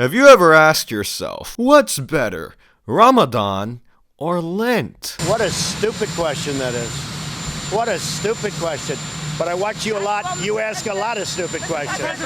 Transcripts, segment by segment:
Have you ever asked yourself, what's better, Ramadan or Lent? What a stupid question that is. What a stupid question. But I watch you a lot. You ask a lot of stupid questions.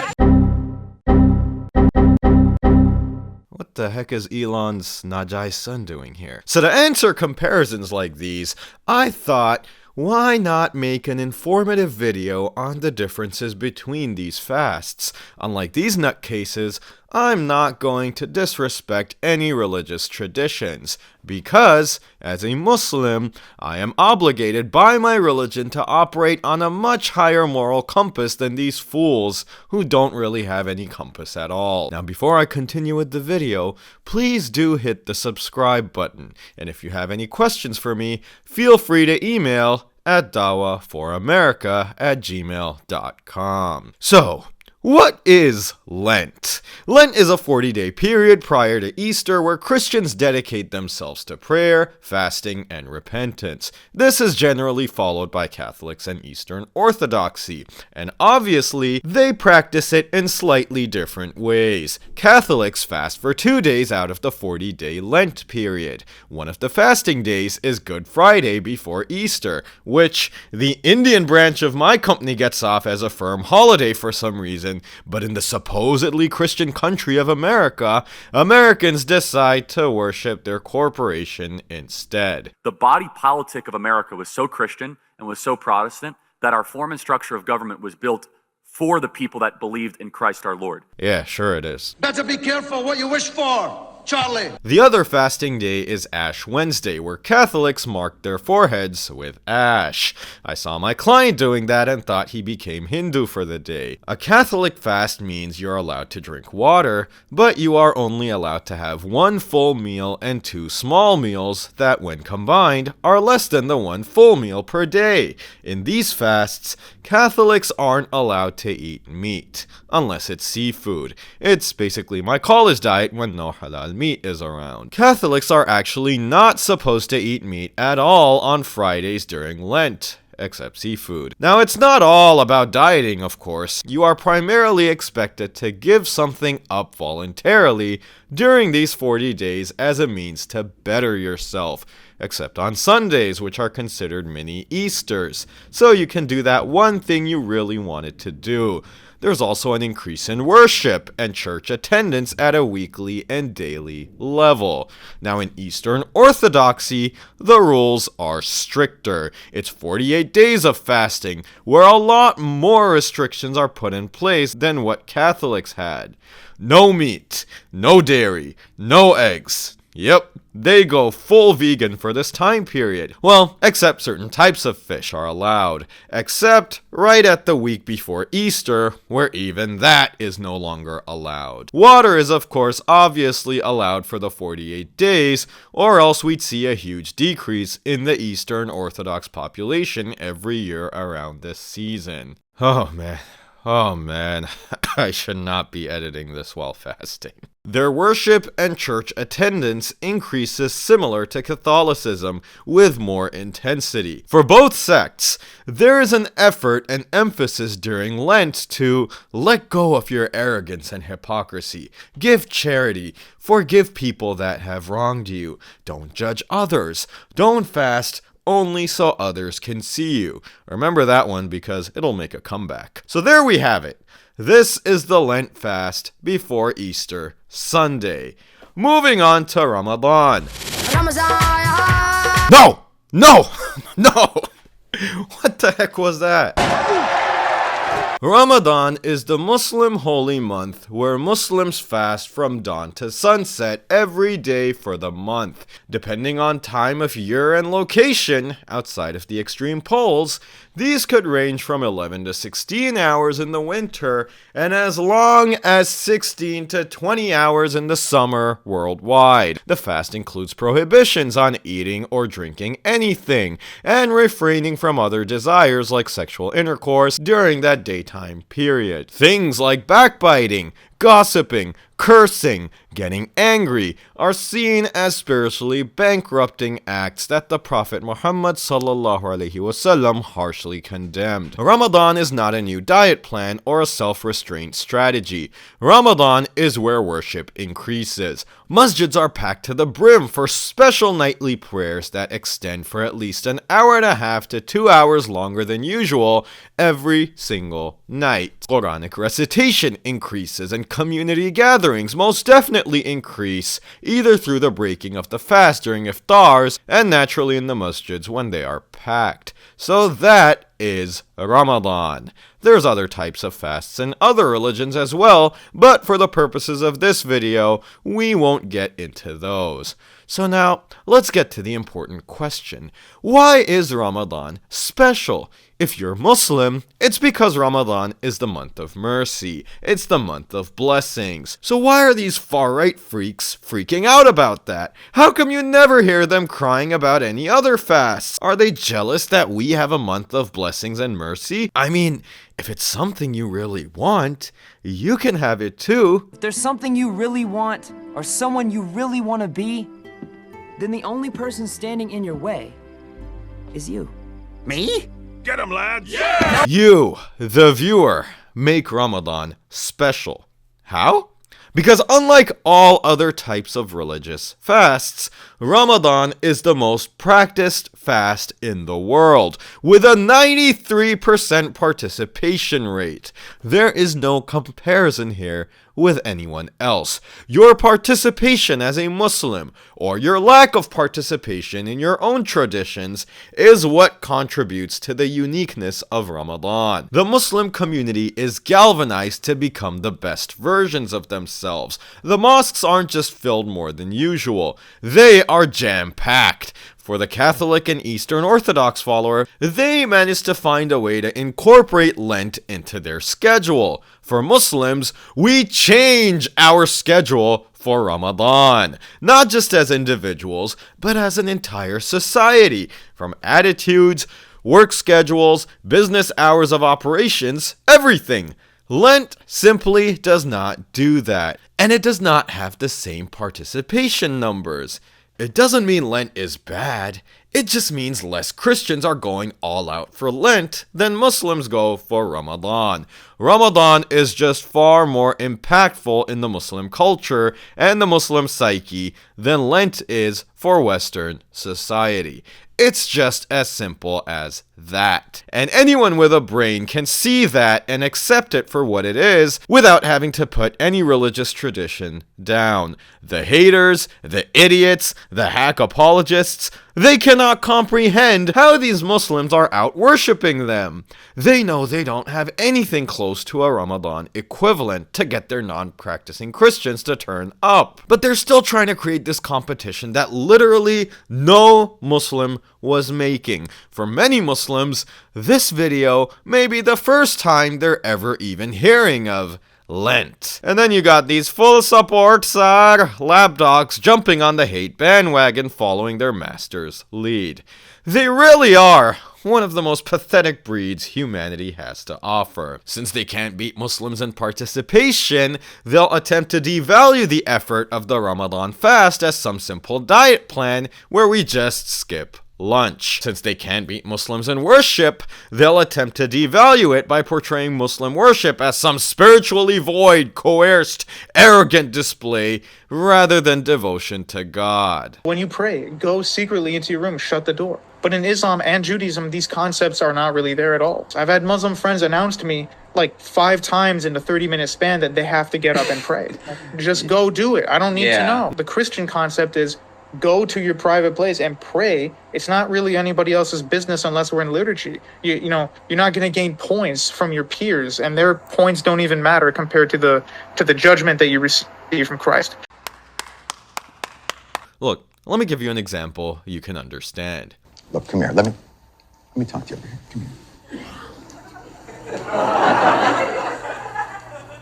What the heck is Elon's Najai's son doing here? So to answer comparisons like these, I thought, why not make an informative video on the differences between these fasts? Unlike these nutcases, I'm not going to disrespect any religious traditions, because, as a Muslim, I am obligated by my religion to operate on a much higher moral compass than these fools who don't really have any compass at all. Now, before I continue with the video, please do hit the subscribe button, and if you have any questions for me, feel free to email at dawahforamerica@gmail.com. So, what is Lent? Lent is a 40-day period prior to Easter where Christians dedicate themselves to prayer, fasting, and repentance. This is generally followed by Catholics and Eastern Orthodoxy, and obviously, they practice it in slightly different ways. Catholics fast for 2 days out of the 40-day Lent period. One of the fasting days is Good Friday before Easter, which the Indian branch of my company gets off as a firm holiday for some reason. But in the supposedly Christian country of America, Americans decide to worship their corporation instead. The body politic of America was so Christian and was so Protestant that our form and structure of government was built for the people that believed in Christ our Lord. Yeah, sure it is. Better be careful what you wish for, Charlie. The other fasting day is Ash Wednesday, where Catholics mark their foreheads with ash. I saw my client doing that and thought he became Hindu for the day. A Catholic fast means you're allowed to drink water, but you are only allowed to have 1 full meal and 2 small meals that, when combined, are less than the 1 full meal per day. In these fasts, Catholics aren't allowed to eat meat, unless it's seafood. It's basically my college diet when no halal meat is around. Catholics are actually not supposed to eat meat at all on Fridays during Lent, except seafood. Now, it's not all about dieting, of course. You are primarily expected to give something up voluntarily during these 40 days as a means to better yourself, except on Sundays, which are considered mini Easters. So you can do that one thing you really wanted to do. There's also an increase in worship and church attendance at a weekly and daily level. Now, in Eastern Orthodoxy, the rules are stricter. It's 48 days of fasting, where a lot more restrictions are put in place than what Catholics had. No meat, no dairy, no eggs. Yep, they go full vegan for this time period. Well, except certain types of fish are allowed. Except right at the week before Easter, where even that is no longer allowed. Water is, of course, obviously allowed for the 48 days, or else we'd see a huge decrease in the Eastern Orthodox population every year around this season. Oh man, I should not be editing this while fasting. Their worship and church attendance increases similar to Catholicism, with more intensity. For both sects, there is an effort and emphasis during Lent to let go of your arrogance and hypocrisy, give charity, forgive people that have wronged you, don't judge others, don't fast only so others can see you. Remember that one because it'll make a comeback. So there we have it. This is the Lent fast before Easter Sunday. Moving on to Ramadan. No! No! No! What the heck was that? Ramadan is the Muslim holy month where Muslims fast from dawn to sunset every day for the month. Depending on time of year and location, outside of the extreme poles, these could range from 11 to 16 hours in the winter and as long as 16 to 20 hours in the summer worldwide. The fast includes prohibitions on eating or drinking anything and refraining from other desires like sexual intercourse during that daytime period. Things like backbiting, gossiping, cursing, getting angry are seen as spiritually bankrupting acts that the Prophet Muhammad ﷺ harshly condemned. Ramadan is not a new diet plan or a self-restraint strategy. Ramadan is where worship increases. Masjids are packed to the brim for special nightly prayers that extend for at least an hour and a half to 2 hours longer than usual every single night. Quranic recitation increases and community gatherings most definitely increase, either through the breaking of the fast during iftars and naturally in the masjids when they are packed. So that is Ramadan. There's other types of fasts in other religions as well, but for the purposes of this video, we won't get into those. So now, let's get to the important question. Why is Ramadan special? If you're Muslim, it's because Ramadan is the month of mercy. It's the month of blessings. So why are these far-right freaks freaking out about that? How come you never hear them crying about any other fasts? Are they jealous that we have a month of blessings and mercy? I mean, if it's something you really want, you can have it too. If there's something you really want, or someone you really want to be, then the only person standing in your way is you. Me? Get him, lads! Yeah! You, the viewer, make Ramadan special. How? Because unlike all other types of religious fasts, Ramadan is the most practiced fast in the world, with a 93% participation rate. There is no comparison here with anyone else. Your participation as a Muslim, or your lack of participation in your own traditions, is what contributes to the uniqueness of Ramadan. The Muslim community is galvanized to become the best versions of themselves. The mosques aren't just filled more than usual, they are jam-packed. For the Catholic and Eastern Orthodox follower, they managed to find a way to incorporate Lent into their schedule. For Muslims, we change our schedule for Ramadan, not just as individuals, but as an entire society. From attitudes, work schedules, business hours of operations, everything. Lent simply does not do that, and it does not have the same participation numbers. It doesn't mean Lent is bad, it just means less Christians are going all out for Lent than Muslims go for Ramadan. Ramadan is just far more impactful in the Muslim culture and the Muslim psyche than Lent is for Western society. It's just as simple as that. And anyone with a brain can see that and accept it for what it is without having to put any religious tradition down. The haters, the idiots, the hack apologists, they cannot comprehend how these Muslims are out worshipping them. They know they don't have anything close to a Ramadan equivalent to get their non-practicing Christians to turn up. But they're still trying to create this competition that literally no Muslim was making. For many Muslims, this video may be the first time they're ever even hearing of Lent. And then you got these full support lapdogs jumping on the hate bandwagon following their master's lead. They really are one of the most pathetic breeds humanity has to offer. Since they can't beat Muslims in participation, they'll attempt to devalue the effort of the Ramadan fast as some simple diet plan where we just skip lunch. Since they can't beat Muslims in worship, they'll attempt to devalue it by portraying Muslim worship as some spiritually void, coerced, arrogant display rather than devotion to God. When you pray, go secretly into your room, shut the door. But in Islam and Judaism, these concepts are not really there at all. I've had Muslim friends announce to me like 5 times in a 30-minute span that they have to get up and pray. Just go do it. I don't need to know. The Christian concept is go to your private place and pray. It's not really anybody else's business unless we're in liturgy. You know, you're not going to gain points from your peers, and their points don't even matter compared to the judgment that you receive from Christ. Look, let me give you an example you can understand. Look, come here. Let me talk to you over here. Come here.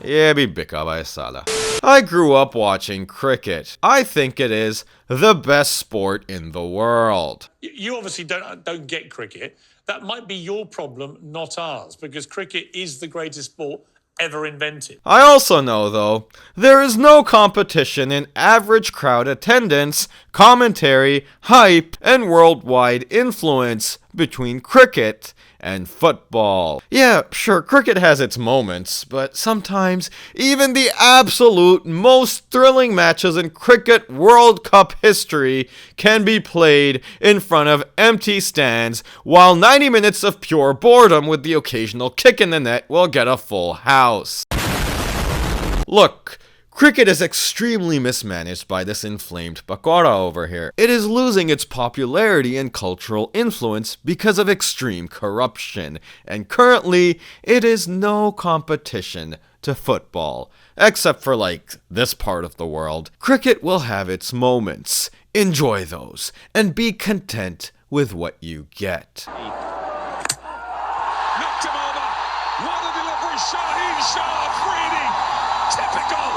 Yeah, bika by sala. I grew up watching cricket. I think it is the best sport in the world. You obviously don't get cricket. That might be your problem, not ours, because cricket is the greatest sport ever invented. I also know, though, there is no competition in average crowd attendance, commentary, hype, and worldwide influence between cricket and football. Yeah, sure, cricket has its moments, but sometimes even the absolute most thrilling matches in cricket World Cup history can be played in front of empty stands, while 90 minutes of pure boredom with the occasional kick in the net will get a full house. Look, cricket is extremely mismanaged by this inflamed Bakora over here. It is losing its popularity and cultural influence because of extreme corruption, and currently, it is no competition to football. Except for, like, this part of the world. Cricket will have its moments. Enjoy those, and be content with what you get. Knocked him over. What a delivery. Shaheen Shah Afridi. Typical.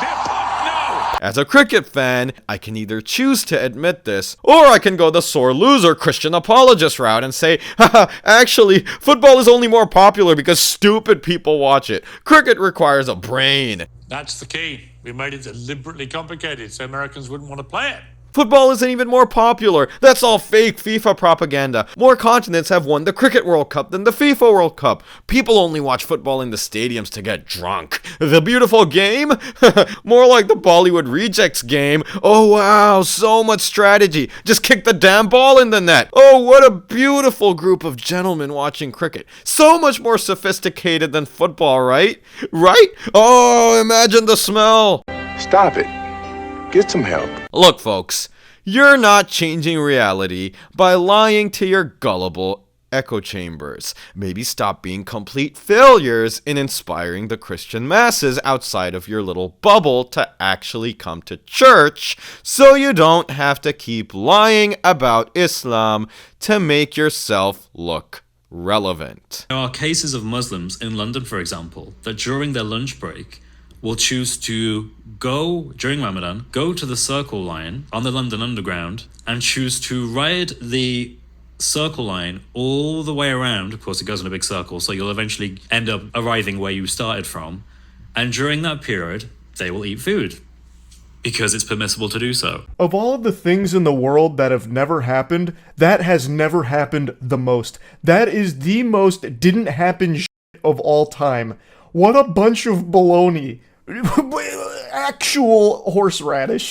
They're pumped now. As a cricket fan, I can either choose to admit this, or I can go the sore loser Christian apologist route and say, haha, actually, football is only more popular because stupid people watch it. Cricket requires a brain. That's the key. We made it deliberately complicated so Americans wouldn't want to play it. Football isn't even more popular. That's all fake FIFA propaganda. More continents have won the Cricket World Cup than the FIFA World Cup. People only watch football in the stadiums to get drunk. The beautiful game? More like the Bollywood Rejects game. Oh wow, so much strategy. Just kick the damn ball in the net. Oh, what a beautiful group of gentlemen watching cricket. So much more sophisticated than football, right? Right? Oh, imagine the smell. Stop it. Get some help. Look, folks, you're not changing reality by lying to your gullible echo chambers. Maybe stop being complete failures in inspiring the Christian masses outside of your little bubble to actually come to church, so you don't have to keep lying about Islam to make yourself look relevant. There are cases of Muslims in London, for example, that during their lunch break will choose to go, during Ramadan, go to the Circle Line on the London Underground and choose to ride the Circle Line all the way around. Of course, it goes in a big circle, so you'll eventually end up arriving where you started from. And during that period, they will eat food because it's permissible to do so. Of all of the things in the world that have never happened, that has never happened the most. That is the most didn't happen shit of all time. What a bunch of baloney. Actual horseradish.